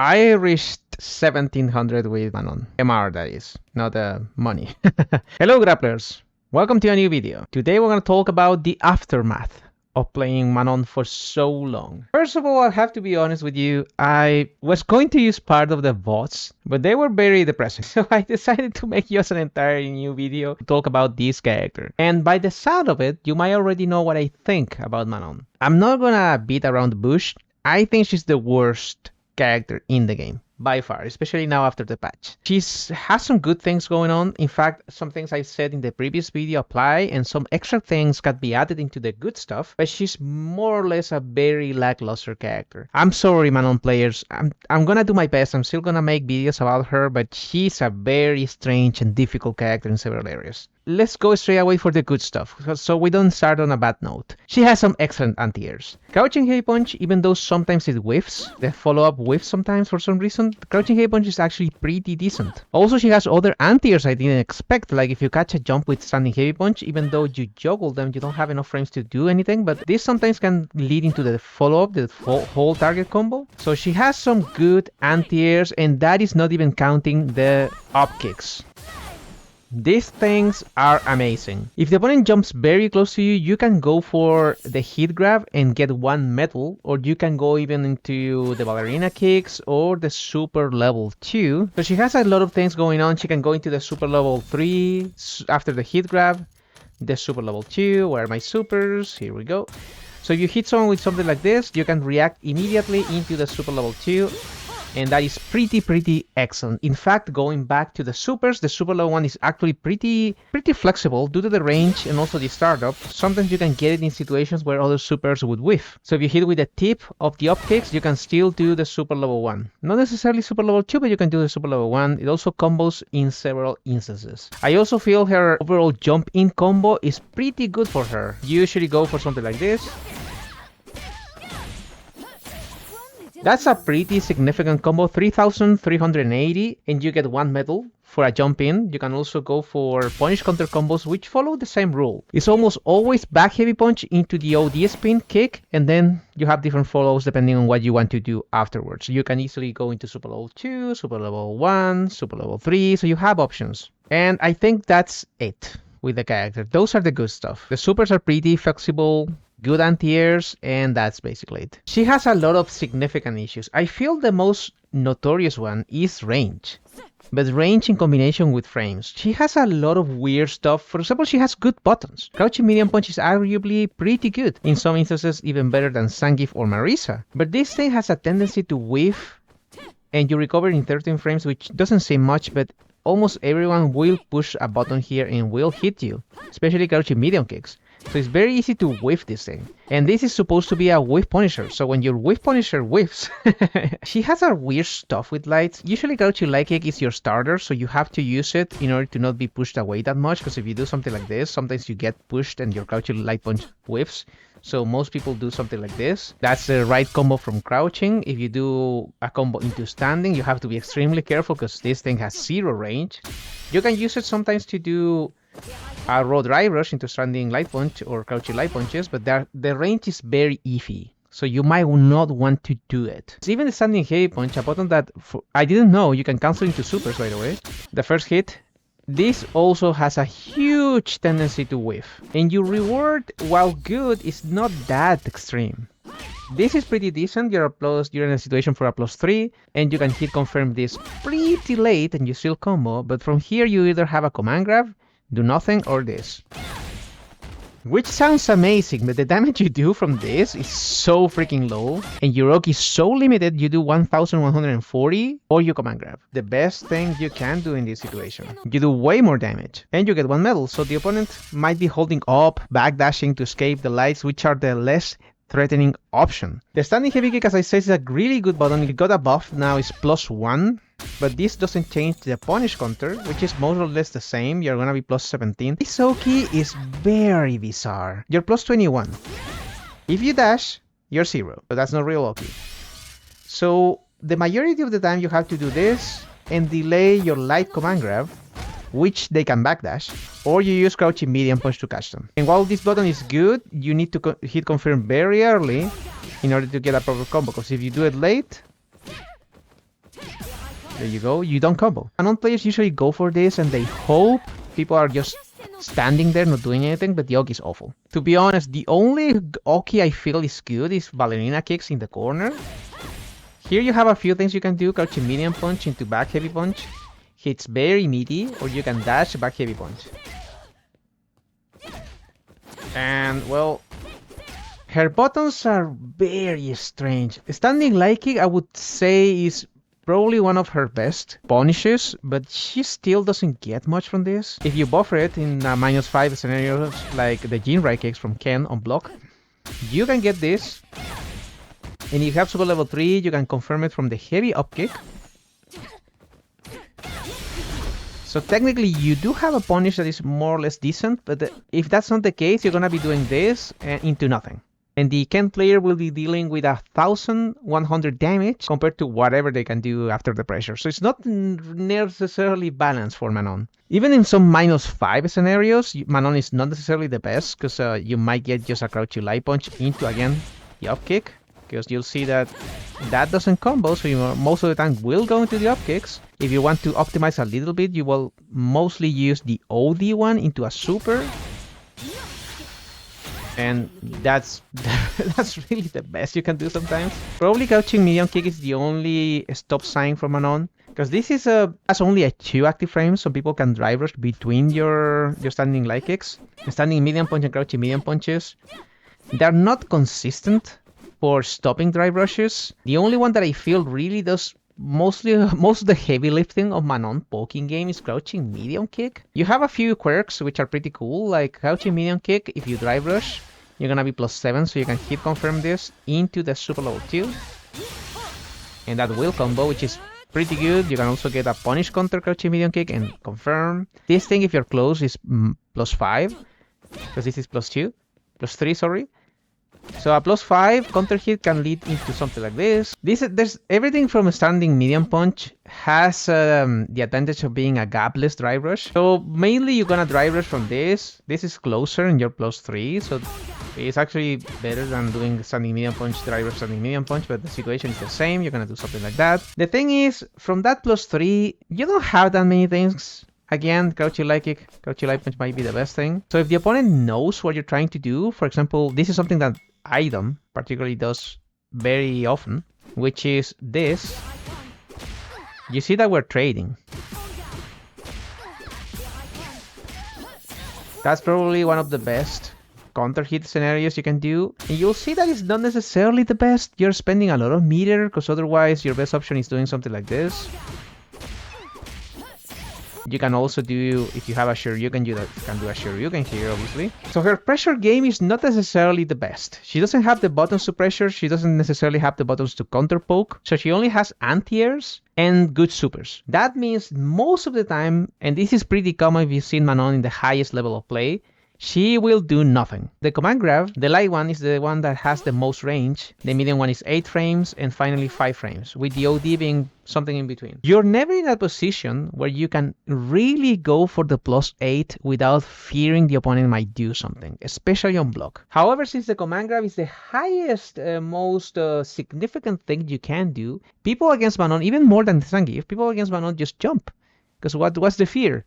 I reached 1700 with Manon. MR, that is, not money. Hello, grapplers. Welcome to a new video. Today we're going to talk about the aftermath of playing Manon for so long. First of all, I have to be honest with you. I was going to use part of the VODs, but they were very depressing. So I decided to make just an entire new video to talk about this character. And by the sound of it, you might already know what I think about Manon. I'm not gonna beat around the bush. I think she's the worst character in the game by far, especially now after the patch. She has some good things going on. In fact, some things I said in the previous video apply, and some extra things can be added into the good stuff, but she's more or less a very lackluster character. I'm sorry, Manon players. I'm gonna do my best. I'm still gonna make videos about her, but she's a very strange and difficult character in several areas. Let's go straight away for the good stuff, so we don't start on a bad note. She has some excellent anti-airs. Crouching heavy punch, even though sometimes it whiffs, the follow-up whiffs sometimes for some reason, crouching heavy punch is actually pretty decent. Also, she has other anti-airs I didn't expect, like if you catch a jump with standing heavy punch, even though you juggle them, you don't have enough frames to do anything, but this sometimes can lead into the follow-up, the whole target combo. So she has some good anti-airs, and that is not even counting the up kicks. These things are amazing. If the opponent jumps very close to you, you can go for the hit grab and get one medal, or you can go even into the ballerina kicks or the super level 2. So she has a lot of things going on. She can go into the super level 3 after the hit grab, the super level 2, where are my supers? Here we go. So if you hit someone with something like this, you can react immediately into the super level 2. And that is pretty excellent. In fact, going back to the supers, the super level 1 is actually pretty flexible due to the range and also the startup. Sometimes you can get it in situations where other supers would whiff. So if you hit with the tip of the up kicks, you can still do the super level 1. Not necessarily super level 2, but you can do the super level 1. It also combos in several instances. I also feel her overall jump in combo is pretty good for her. You usually go for something like this. That's a pretty significant combo, 3,380, and you get one medal for a jump in. You can also go for punish counter combos, which follow the same rule. It's almost always back heavy punch into the OD spin kick, and then you have different follows depending on what you want to do afterwards. You can easily go into super level 2, super level 1, super level 3, so you have options. And I think that's it with the character. Those are the good stuff. The supers are pretty flexible, good anti-airs, and that's basically it. She has a lot of significant issues. I feel the most notorious one is range. But range in combination with frames. She has a lot of weird stuff. For example, she has good buttons. Crouching medium punch is arguably pretty good. In some instances, even better than Zangief or Marisa. But this thing has a tendency to whiff, and you recover in 13 frames, which doesn't seem much, but almost everyone will push a button here and will hit you. Especially crouching medium kicks. So it's very easy to whiff this thing. And this is supposed to be a whiff punisher. So when your whiff punisher whiffs, she has a weird stuff with lights. Usually crouching light kick is your starter, so you have to use it in order to not be pushed away that much. Because if you do something like this, sometimes you get pushed and your crouching light punch whiffs. So most people do something like this. That's the right combo from crouching. If you do a combo into standing, you have to be extremely careful because this thing has zero range. You can use it sometimes to do a raw dry rush into standing light punch or crouching light punches, but the range is very iffy. So you might not want to do it. Even the standing heavy punch, a button that I didn't know you can cancel into supers, by the way. The first hit. This also has a huge tendency to whiff. And your reward, while good, is not that extreme. This is pretty decent. You're in a situation for a +3, and you can hit confirm this pretty late and you still combo. But from here you either have a command grab, do nothing, or this. Which sounds amazing, but the damage you do from this is so freaking low, and your Oki is so limited, you do 1,140, or you command grab. The best thing you can do in this situation. You do way more damage, and you get one medal, so the opponent might be holding up, backdashing to escape the lights, which are the less threatening option. The standing heavy kick, as I said, is a really good button. It got a buff, now it's +1. But this doesn't change the punish counter, which is more or less the same. You're gonna be +17. This Oki is very bizarre. You're +21. If you dash, you're 0. But that's not real Oki. So the majority of the time you have to do this and delay your light command grab, which they can backdash, or you use crouching medium punch to catch them. And while this button is good, you need to hit confirm very early in order to get a proper combo, because if you do it late, There you go, you don't combo. Manon players usually go for this and they hope people are just standing there not doing anything, but the Oki is awful. To be honest, the only Oki I feel is good is ballerina kicks in the corner. Here you have a few things you can do. Crouching medium punch into back heavy punch. Hits very meaty, or you can dash back heavy punch. And well, her buttons are very strange. Standing light kick I would say is probably one of her best punishes, but she still doesn't get much from this. If you buffer it in -5 scenarios like the Jinrai kicks from Ken on block, you can get this. And if you have super level 3, you can confirm it from the heavy up kick. So technically you do have a punish that is more or less decent, but if that's not the case, you're gonna be doing this into nothing. And the Ken player will be dealing with 1100 damage compared to whatever they can do after the pressure. So it's not necessarily balanced for Manon. Even in some -5 scenarios, Manon is not necessarily the best, because you might get just a crouchy light punch into, again, the up kick. Because you'll see that that doesn't combo, so you most of the time will go into the up kicks. If you want to optimize a little bit, you will mostly use the OD one into a super. And that's really the best you can do sometimes. Probably crouching medium kick is the only stop sign for Manon, because this is has only 2 active frames, so people can drive rush between your standing light kicks. Standing medium punch and crouching medium punches, they're not consistent for stopping drive rushes. The only one that I feel really does most of the heavy lifting of Manon poking game is crouching medium kick. You have a few quirks which are pretty cool, like crouching medium kick. If you drive rush, you're gonna be +7, so you can hit confirm this into the super level 2. And that will combo, which is pretty good. You can also get a punish counter crouching medium kick and confirm. This thing, if you're close, is +5, because this is +2, +3, sorry. So a +5 counter hit can lead into something like this. There's everything from a standing medium punch has the advantage of being a gapless drive rush. So mainly you're gonna drive rush from this. This is closer and you're +3, so it's actually better than doing standing medium punch, drive rush, standing medium punch, but the situation is the same. You're gonna do something like that. The thing is, from that +3, you don't have that many things. Again, crouchy light kick, crouchy light punch might be the best thing. So if the opponent knows what you're trying to do, for example, this is something that Item particularly does very often, which is this. You see that we're trading. That's probably one of the best counter hit scenarios you can do. And you'll see that it's not necessarily the best. You're spending a lot of meter, because otherwise your best option is doing something like this. You can also do, if you have a Shoryuken, you can do a Shoryuken here, obviously. So her pressure game is not necessarily the best. She doesn't have the buttons to pressure, she doesn't necessarily have the buttons to counter poke, so she only has anti-airs and good supers. That means most of the time, and this is pretty common if you've seen Manon in the highest level of play, she will do nothing. The command grab, the light one, is the one that has the most range. The medium one is 8 frames, and finally 5 frames, with the OD being something in between. You're never in a position where you can really go for the +8 without fearing the opponent might do something, especially on block. However, since the command grab is the highest, most significant thing you can do, people against Manon, even more than Zangief, people against Manon just jump. Because what's the fear?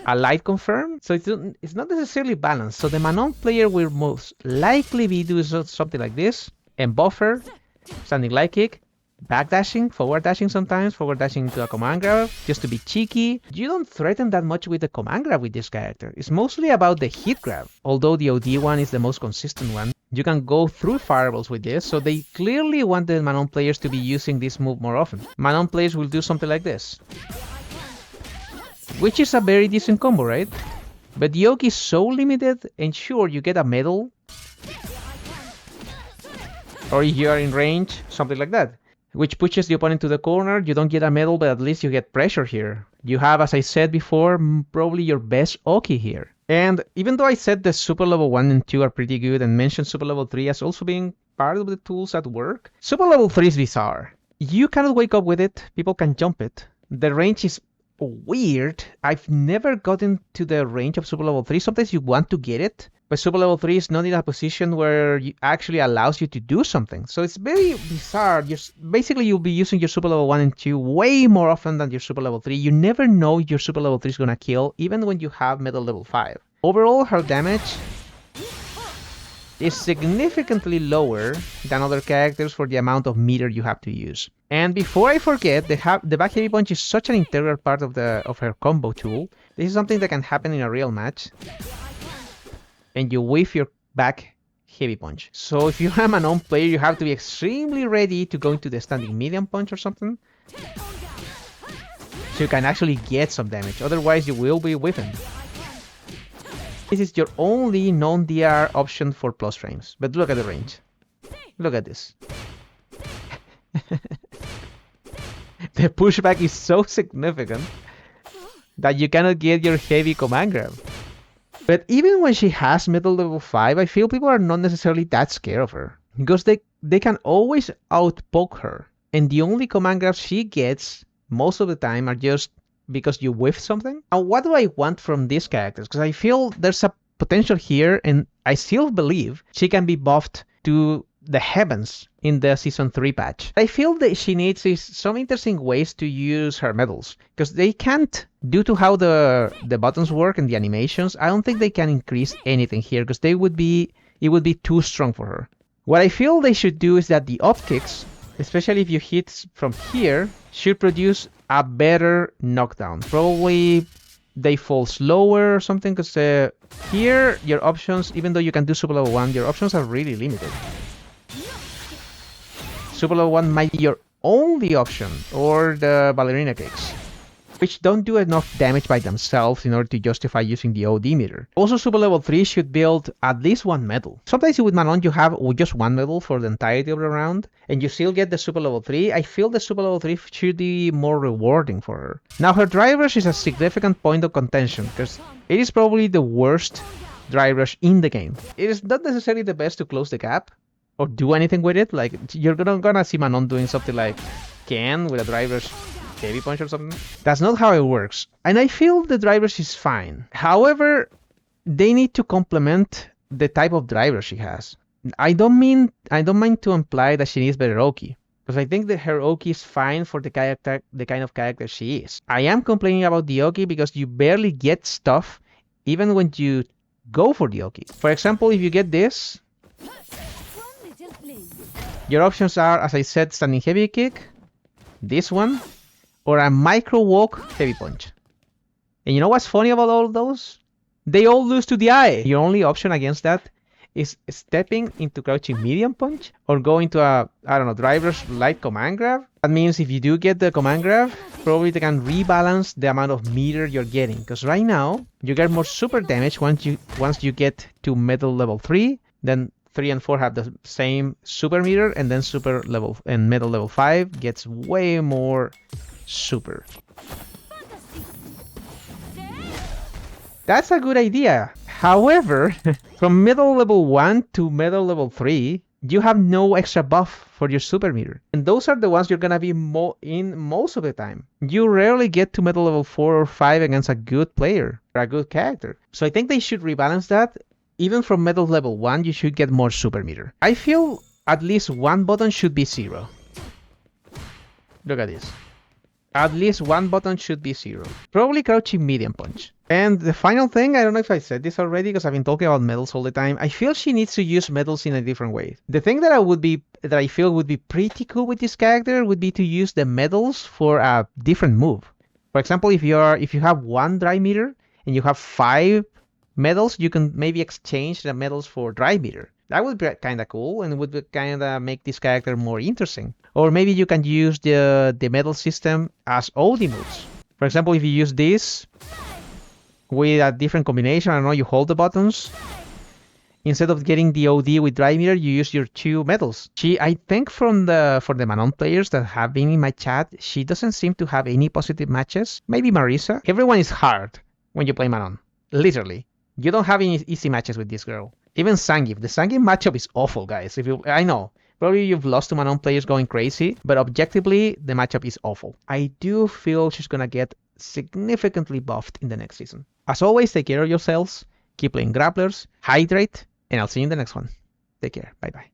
A light confirm, so it's not necessarily balanced. So the Manon player will most likely be doing something like this, and buffer, standing light kick, backdashing, forward dashing sometimes, forward dashing into a command grab, just to be cheeky. You don't threaten that much with the command grab with this character. It's mostly about the hit grab, although the OD one is the most consistent one. You can go through fireballs with this, so they clearly want the Manon players to be using this move more often. Manon players will do something like this, which is a very decent combo, right? But the Yogi is so limited, and sure, you get a medal, or if you are in range, something like that, which pushes the opponent to the corner. You don't get a medal, but at least you get pressure here. You have, as I said before, probably your best Oki here. And even though I said the super level 1 and 2 are pretty good, and mentioned super level 3 as also being part of the tools at work, super level 3 is bizarre. You cannot wake up with it, people can jump it. The range is weird. I've never gotten to the range of super level 3. Sometimes you want to get it, but super level 3 is not in a position where it actually allows you to do something. So it's very bizarre. Basically, you'll be using your super level 1 and 2 way more often than your super level 3. You never know your super level 3 is gonna kill, even when you have metal level 5. Overall, her damage is significantly lower than other characters for the amount of meter you have to use. And before I forget, the back heavy punch is such an integral part of her combo tool. This is something that can happen in a real match. And you whiff your back heavy punch. So if you're a Manon player, you have to be extremely ready to go into the standing medium punch or something. So you can actually get some damage. Otherwise, you will be whiffing. This is your only non-DR option for plus frames. But look at the range. Look at this. The pushback is so significant that you cannot get your heavy command grab. But even when she has middle level 5, I feel people are not necessarily that scared of her. Because they can always outpoke her. And the only command grabs she gets most of the time are just because you whiff something. Now, what do I want from these characters? Because I feel there's a potential here, and I still believe she can be buffed to the heavens in the Season 3 patch. I feel that she needs some interesting ways to use her medals, because they can't, due to how the buttons work and the animations, I don't think they can increase anything here, because it would be too strong for her. What I feel they should do is that the optics, especially if you hit from here, should produce a better knockdown. Probably they fall slower or something, because here your options, even though you can do super level 1, your options are really limited. Super level 1 might be your only option, or the ballerina kicks, which don't do enough damage by themselves in order to justify using the OD meter. Also, super level 3 should build at least one medal. Sometimes with Manon you have just one medal for the entirety of the round, and you still get the super level 3. I feel the super level 3 should be more rewarding for her. Now, her dry rush is a significant point of contention, because it is probably the worst dry rush in the game. It is not necessarily the best to close the gap, or do anything with it. Like, you're gonna see Manon doing something like Ken with a dry rush heavy punch or something. That's not how it works. And I feel the dry rush is fine. However, they need to complement the type of dry rush she has. I don't mind to imply that she needs better Oki, because I think that her Oki is fine for the kind of character she is. I am complaining about the Oki because you barely get stuff even when you go for the Oki. For example, if you get this, your options are, as I said, standing heavy kick, this one, or a micro walk heavy punch. And you know what's funny about all of those? They all lose to the eye. Your only option against that is stepping into crouching medium punch, or going to a, I don't know, driver's light command grab. That means if you do get the command grab, probably they can rebalance the amount of meter you're getting. Because right now, you get more super damage once you get to metal level 3, then 3 and 4 have the same super meter, and then super level and metal level 5 gets way more super. That's a good idea. However, from metal level 1 to metal level 3, you have no extra buff for your super meter. And those are the ones you're gonna be in most of the time. You rarely get to metal level 4 or 5 against a good player or a good character. So I think they should rebalance that. Even from metal level 1, you should get more super meter. I feel at least one button should be 0. Look at this. At least one button should be 0. Probably crouching medium punch. And the final thing, I don't know if I said this already because I've been talking about medals all the time. I feel she needs to use medals in a different way. The thing that I feel would be pretty cool with this character would be to use the medals for a different move. For example, if you have one dry meter and you have 5 medals, you can maybe exchange the medals for dry meter. That would be kind of cool, and would kind of make this character more interesting. Or maybe you can use the medal system as OD moves. For example, if you use this with a different combination, I don't know, you hold the buttons. Instead of getting the OD with dry meter, you use your 2 medals. I think for the Manon players that have been in my chat, she doesn't seem to have any positive matches. Maybe Marisa. Everyone is hard when you play Manon. Literally. You don't have any easy matches with this girl. Even Zangief. The Zangief matchup is awful, guys. I know. Probably you've lost to Manon players going crazy, but objectively, the matchup is awful. I do feel she's gonna get significantly buffed in the next season. As always, take care of yourselves, keep playing grapplers, hydrate, and I'll see you in the next one. Take care. Bye bye.